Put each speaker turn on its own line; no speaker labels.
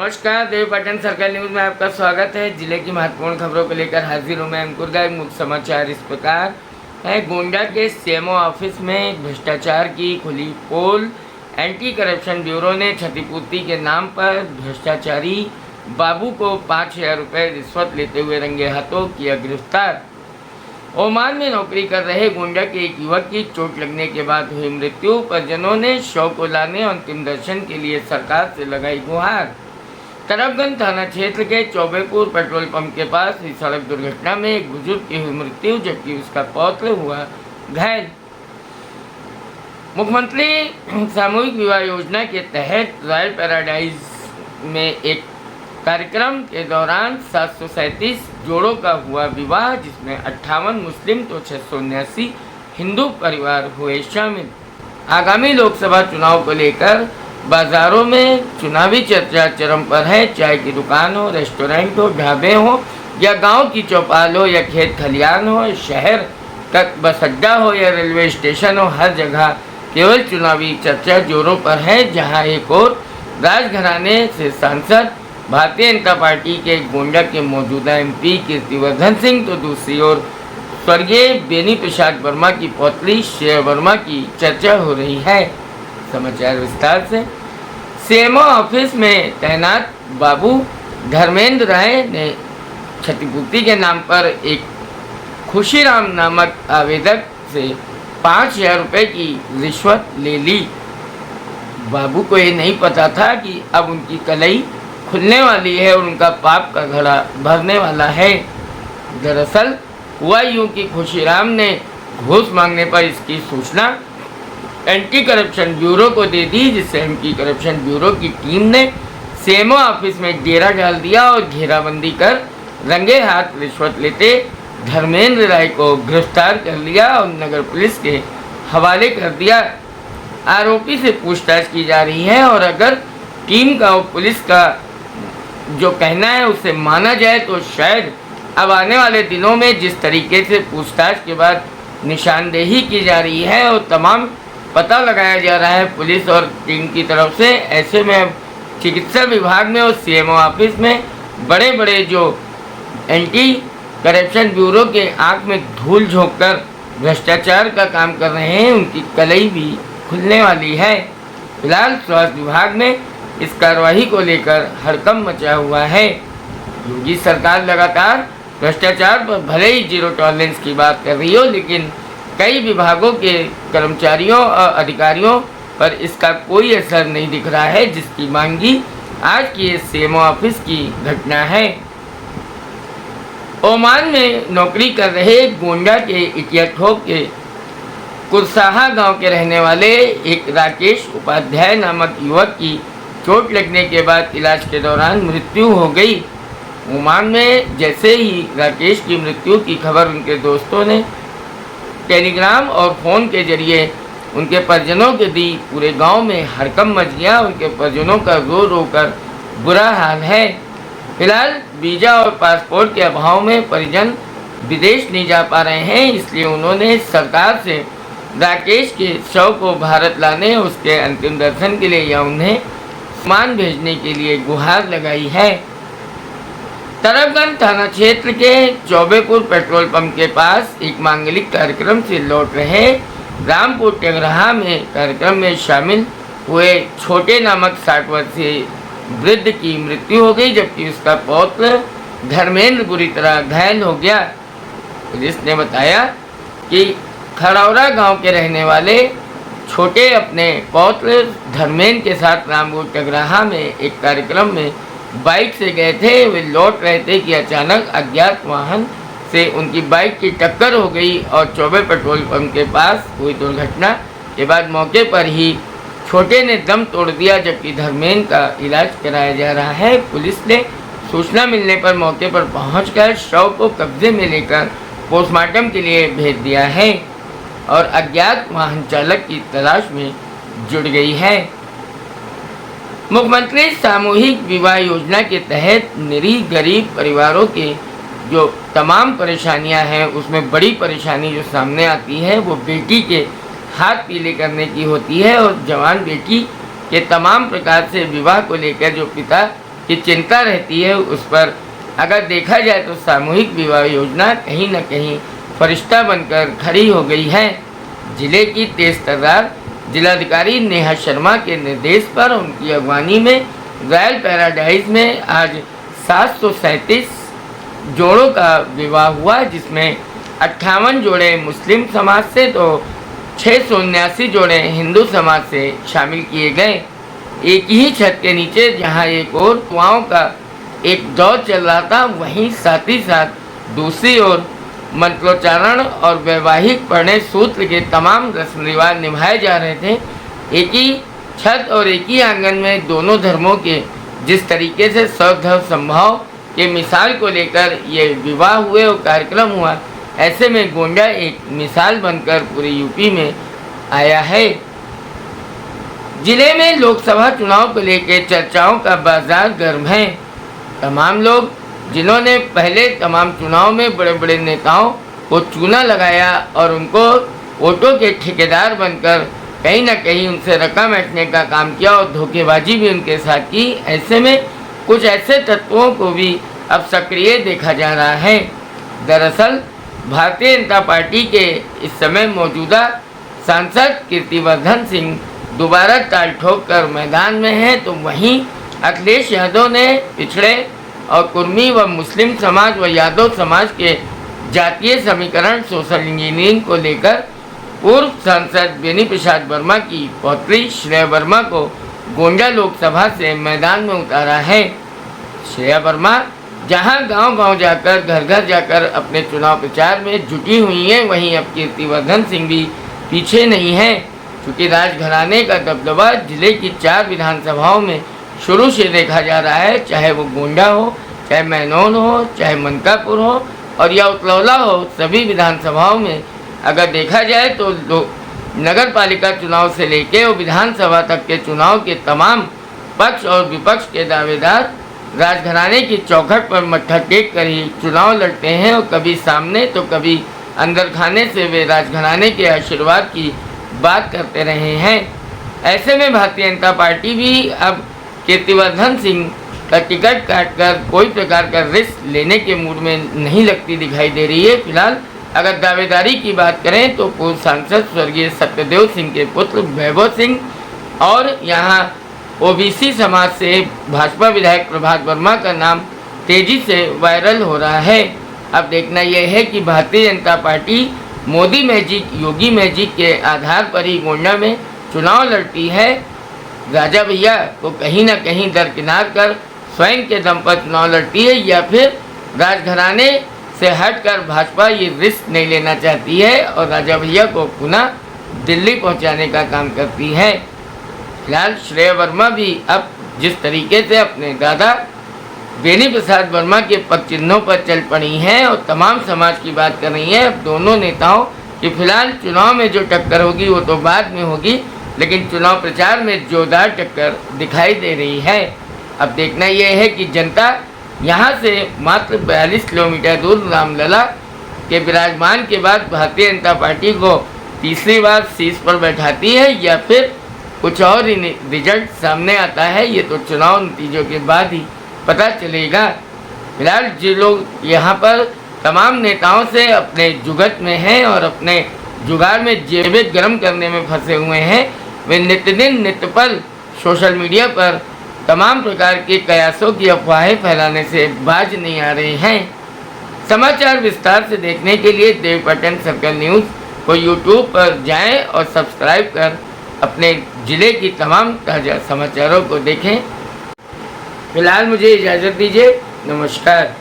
नमस्कार, देव Patan circle news में आपका स्वागत है। जिले की महत्वपूर्ण खबरों को लेकर हाजिर हूँ मैं अंकुर गाय। मुख्य समाचार इस प्रकार है। गोंडा के सीएमओ ऑफिस में भ्रष्टाचार की खुली पोल। एंटी करप्शन ब्यूरो ने क्षतिपूर्ति के नाम पर भ्रष्टाचारी बाबू को 5,000 रुपये रिश्वत लेते हुए रंगे हाथों किया गिरफ्तार। ओमान में नौकरी कर रहे गोंडा के एक युवक की चोट लगने के बाद हुई मृत्यु। परिजनों ने शव को लाने और अंतिम दर्शन के लिए सरकार से लगाई गुहार। तरफगंज थाना क्षेत्र के चौबेपुर पेट्रोल पंप के पास हुई सड़क दुर्घटना में एक बुजुर्ग की हुई मृत्यु, जबकि उसका पौत्र हुआ घायल। मुख्यमंत्री सामूहिक विवाह योजना के तहत रॉयल पैराडाइज में एक कार्यक्रम के दौरान 737 जोड़ों का हुआ विवाह, जिसमें 58 मुस्लिम तो 679 हिंदू परिवार हुए शामिल। आगामी लोकसभा चुनाव को लेकर बाजारों में चुनावी चर्चा चरम पर है। चाय की दुकान हो, रेस्टोरेंट हो, ढाबे हो या गांव की चौपाल हो या खेत खलियान हो, शहर तक बस अड्डा हो या रेलवे स्टेशन हो, हर जगह केवल चुनावी चर्चा जोरों पर है। जहां एक और राजघराने से सांसद भारतीय जनता पार्टी के गोंडा के मौजूदा एमपी कीर्तिवर्धन सिंह, तो दूसरी ओर स्वर्गीय बेनी प्रसाद वर्मा की पौत्री श्रेया वर्मा की चर्चा हो रही है। समाचार विस्तार से। सीएमओ ऑफिस में तैनात बाबू धर्मेंद्र राय ने क्षतिपूर्ति के नाम पर एक खुशीराम नामक आवेदक से 5,000 रुपये की रिश्वत ले ली। बाबू को ये नहीं पता था कि अब उनकी कलई खुलने वाली है और उनका पाप का घड़ा भरने वाला है। दरअसल हुआ यूं कि खुशीराम ने घूस मांगने पर इसकी सूचना एंटी करप्शन ब्यूरो को दे दी, जिससे एंटी करप्शन ब्यूरो की टीम ने सीएमओ ऑफिस में डेरा डाल दिया और घेराबंदी कर रंगे हाथ रिश्वत लेते धर्मेंद्र राय को गिरफ्तार कर लिया और नगर पुलिस के हवाले कर दिया। आरोपी से पूछताछ की जा रही है और अगर टीम का और पुलिस का जो कहना है उसे माना जाए तो शायद अब आने वाले दिनों में जिस तरीके से पूछताछ के बाद निशानदेही की जा रही है और तमाम पता लगाया जा रहा है पुलिस और टीम की तरफ से, ऐसे में अब चिकित्सा विभाग में और सीएमओ ऑफिस में बड़े बड़े जो एंटी करप्शन ब्यूरो के आंख में धूल झोंककर भ्रष्टाचार का काम कर रहे हैं, उनकी कलई भी खुलने वाली है। फिलहाल स्वास्थ्य विभाग में इस कार्रवाई को लेकर हड़कंप मचा हुआ है। योगी सरकार लगातार भ्रष्टाचार पर भले ही जीरो टॉलरेंस की बात कर रही हो, लेकिन कई विभागों के कर्मचारियों और अधिकारियों पर इसका कोई असर नहीं दिख रहा है, जिसकी मांगी आज की सीएमओ ऑफिस की घटना है। ओमान में नौकरी कर रहे गोंडा के इटियाठोक के कुरसाहा गांव के रहने वाले एक राकेश उपाध्याय नामक युवक की चोट लगने के बाद इलाज के दौरान मृत्यु हो गई। ओमान में जैसे ही राकेश की मृत्यु की खबर उनके दोस्तों ने टेलीग्राम और फ़ोन के जरिए उनके परिजनों के दी, पूरे गांव में हड़कंप मच गया। उनके परिजनों का रो रो कर बुरा हाल है। फिलहाल वीज़ा और पासपोर्ट के अभाव में परिजन विदेश नहीं जा पा रहे हैं, इसलिए उन्होंने सरकार से राकेश के शव को भारत लाने, उसके अंतिम दर्शन के लिए या उन्हें सामान भेजने के लिए गुहार लगाई है। तरफगंज थाना क्षेत्र के चौबेपुर पेट्रोल पंप के पास एक मांगलिक कार्यक्रम से लौट रहे रामपुर टेंगराहा में कार्यक्रम में शामिल हुए छोटे नामक 60 वर्षीय वृद्ध की मृत्यु हो गई, जबकि उसका पौत्र धर्मेंद्र बुरी तरह घायल हो गया। पुलिस ने बताया कि खड़ौरा गांव के रहने वाले छोटे अपने पौत्र धर्मेंद्र के साथ रामपुर टेंगराहा में एक कार्यक्रम में बाइक से गए थे। वे लौट रहे थे कि अचानक अज्ञात वाहन से उनकी बाइक की टक्कर हो गई और चौबे पेट्रोल पंप के पास हुई दुर्घटना के बाद मौके पर ही छोटे ने दम तोड़ दिया, जबकि धर्मेंद्र का इलाज कराया जा रहा है। पुलिस ने सूचना मिलने पर मौके पर पहुंचकर शव को कब्जे में लेकर पोस्टमार्टम के लिए भेज दिया है और अज्ञात वाहन चालक की तलाश में जुट गई है। मुख्यमंत्री सामूहिक विवाह योजना के तहत निरीह गरीब परिवारों के जो तमाम परेशानियां हैं, उसमें बड़ी परेशानी जो सामने आती है वो बेटी के हाथ पीले करने की होती है और जवान बेटी के तमाम प्रकार से विवाह को लेकर जो पिता की चिंता रहती है उस पर अगर देखा जाए तो सामूहिक विवाह योजना कहीं न कहीं फरिश्ता बनकर खड़ी हो गई है। जिले की तेज तर्रार जिलाधिकारी नेहा शर्मा के निर्देश पर उनकी अगवानी में रॉयल पैराडाइज में आज 737 जोड़ों का विवाह हुआ, जिसमें 58 जोड़े मुस्लिम समाज से तो 679 जोड़े हिंदू समाज से शामिल किए गए। एक ही छत के नीचे जहां एक और कुआओं का एक दौर चल रहा था, वहीं साथ ही साथ दूसरी ओर मंत्रोच्चारण और वैवाहिक परिणय सूत्र के तमाम रस्म रिवाज निभाए जा रहे थे। एक ही छत और एक ही आंगन में दोनों धर्मों के जिस तरीके से सौधर्म संभाव के मिसाल को लेकर ये विवाह हुए और कार्यक्रम हुआ, ऐसे में गोंडा एक मिसाल बनकर पूरे यूपी में आया है। जिले में लोकसभा चुनाव को लेकर चर्चाओं का बाजार गर्म है। तमाम लोग जिन्होंने पहले तमाम चुनाव में बड़े बड़े नेताओं को चूना लगाया और उनको वोटों के ठेकेदार बनकर कहीं ना कहीं उनसे रकम ऐंठने का काम किया और धोखेबाजी भी उनके साथ की, ऐसे में कुछ ऐसे तत्वों को भी अब सक्रिय देखा जा रहा है। दरअसल भारतीय जनता पार्टी के इस समय मौजूदा सांसद कीर्तिवर्धन सिंह दोबारा ताल ठोक कर मैदान में हैं, तो वहीं अखिलेश यादव ने पिछड़े और कुर्मी व मुस्लिम समाज व यादव समाज के जातीय समीकरण सोशल इंजीनियरिंग को लेकर पूर्व सांसद बेनी प्रसाद वर्मा की पौत्री श्रेया वर्मा को गोंडा लोकसभा से मैदान में उतारा है। श्रेया वर्मा जहां गांव-गांव जाकर घर घर जाकर अपने चुनाव प्रचार में जुटी हुई हैं, वहीं अब कीर्तिवर्धन सिंह भी पीछे नहीं है, क्योंकि राजघराने का दबदबा जिले की 4 विधानसभाओं में शुरू से देखा जा रहा है, चाहे वो गोंडा हो, चाहे मैनौन हो, चाहे मनकापुर हो और या उतलौला हो। सभी विधानसभाओं में अगर देखा जाए तो नगर पालिका चुनाव से लेकर और विधानसभा तक के चुनाव के तमाम पक्ष और विपक्ष के दावेदार राजघराने की चौखट पर मत्था टेक कर ही चुनाव लड़ते हैं और कभी सामने तो कभी अंदर खाने से वे राजघराने के आशीर्वाद की बात करते रहे हैं। ऐसे में भारतीय जनता पार्टी भी अब कीर्तिवर्धन सिंह का टिकट काटकर कोई प्रकार का रिस्क लेने के मूड में नहीं लगती दिखाई दे रही है। फिलहाल अगर दावेदारी की बात करें तो पूर्व सांसद स्वर्गीय सत्यदेव सिंह के पुत्र वैभव सिंह और यहाँ ओबीसी समाज से भाजपा विधायक प्रभात वर्मा का नाम तेजी से वायरल हो रहा है। अब देखना यह है कि भारतीय जनता पार्टी मोदी मैजिक, योगी मैजिक के आधार पर ही गोंडा में चुनाव लड़ती है, राजा भैया को कहीं ना कहीं दरकिनार कर स्वयं के दम पर चुनाव लड़ती है, या फिर राजघराने से हटकर भाजपा ये रिस्क नहीं लेना चाहती है और राजा भैया को पुनः दिल्ली पहुंचाने का काम करती है। फिलहाल श्रेया वर्मा भी अब जिस तरीके से अपने दादा बेनी प्रसाद वर्मा के पग चिन्हों पर चल पड़ी हैं और तमाम समाज की बात कर रही हैं, अब दोनों नेताओं की फिलहाल चुनाव में जो टक्कर होगी वो तो बाद में होगी, लेकिन चुनाव प्रचार में जोरदार टक्कर दिखाई दे रही है। अब देखना यह है कि जनता यहाँ से मात्र 42 किलोमीटर दूर रामलला के विराजमान के बाद भारतीय जनता पार्टी को तीसरी बार शीर्ष पर बैठाती है या फिर कुछ और ही रिजल्ट सामने आता है, ये तो चुनाव नतीजों के बाद ही पता चलेगा। फिलहाल जो लोग यहाँ पर तमाम नेताओं से अपने जुगत में हैं और अपने जुगाड़ में जेबें गर्म करने में फंसे हुए हैं, वे नित्य दिन नित्य पल सोशल मीडिया पर तमाम प्रकार के कयासों की अफवाहें फैलाने से बाज नहीं आ रहे हैं। समाचार विस्तार से देखने के लिए देवपाटन सर्कल न्यूज़ को यूट्यूब पर जाएं और सब्सक्राइब कर अपने ज़िले की तमाम ताज़ा समाचारों को देखें। फिलहाल मुझे इजाज़त दीजिए, नमस्कार।